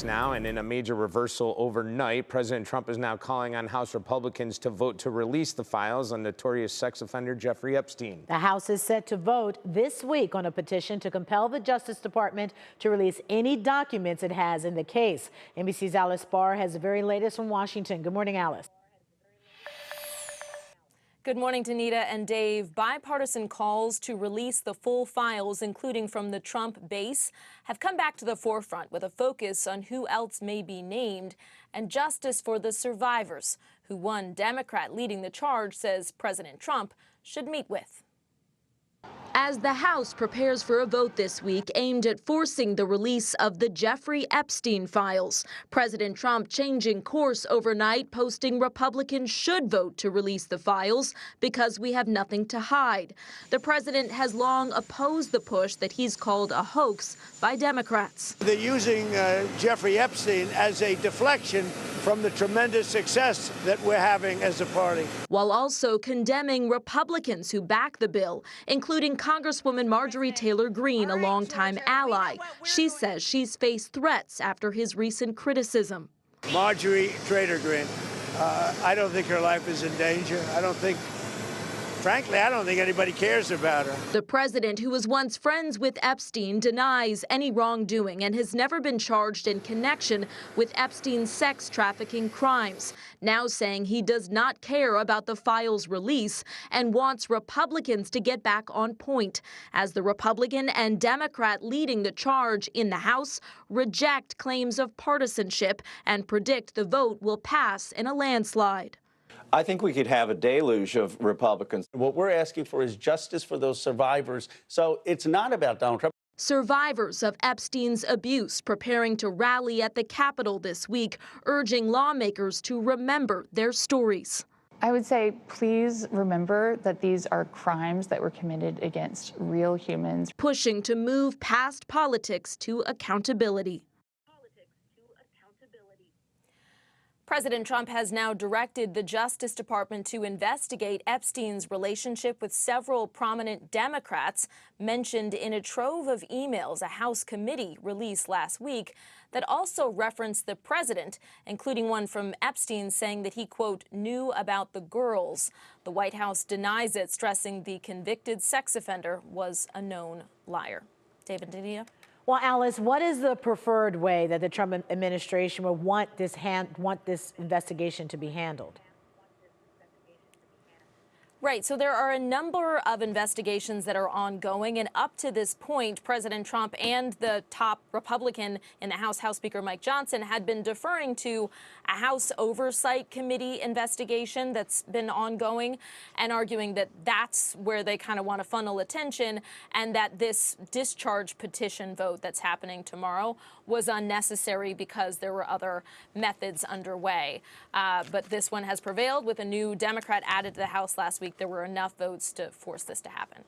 Now, and in a major reversal overnight, President Trump is now calling on House Republicans to vote to release the files on notorious sex offender Jeffrey Epstein. The House is set to vote this week on a petition to compel the Justice Department to release any documents it has in the case. NBC's Alice Barr has the very latest from Washington. Good morning, Alice. Good morning, Danita and Dave. Bipartisan calls to release the full files, including from the Trump base, have come back to the forefront with a focus on who else may be named and justice for the survivors, who one Democrat leading the charge says President Trump should meet with. As the House prepares for a vote this week aimed at forcing the release of the Jeffrey Epstein files, President Trump changing course overnight, posting Republicans should vote to release the files because we have nothing to hide. The president has long opposed the push that he's called a hoax by Democrats. They're using Jeffrey Epstein as a deflection from the tremendous success that we're having as a party. While also condemning Republicans who back the bill, including Congresswoman Marjorie Taylor Greene, a longtime ally. She says she's faced threats after his recent criticism. Marjorie Taylor Greene, I don't think her life is in danger. Frankly, I don't think anybody cares about her. The president, who was once friends with Epstein, denies any wrongdoing and has never been charged in connection with Epstein's sex trafficking crimes, now saying he does not care about the files' release and wants Republicans to get back on point, as the Republican and Democrat leading the charge in the House reject claims of partisanship and predict the vote will pass in a landslide. I think we could have a deluge of Republicans. What we're asking for is justice for those survivors. So it's not about Donald Trump. Survivors of Epstein's abuse preparing to rally at the Capitol this week, urging lawmakers to remember their stories. I would say, please remember that these are crimes that were committed against real humans. Pushing to move past politics to accountability. President Trump has now directed the Justice Department to investigate Epstein's relationship with several prominent Democrats mentioned in a trove of emails a House committee released last week that also referenced the president, including one from Epstein saying that he, quote, knew about the girls. The White House denies it, stressing the convicted sex offender was a known liar. David Danita. Well, Alice, what is the preferred way that the Trump administration would want this investigation to be handled? Right. So there are a number of investigations that are ongoing. And up to this point, President Trump and the top Republican in the House Speaker Mike Johnson had been deferring to a House Oversight Committee investigation that's been ongoing and arguing that that's where they kind of want to funnel attention, and that this discharge petition vote that's happening tomorrow was unnecessary because there were other methods underway. But this one has prevailed with a new Democrat added to the House last week. There were enough votes to force this to happen.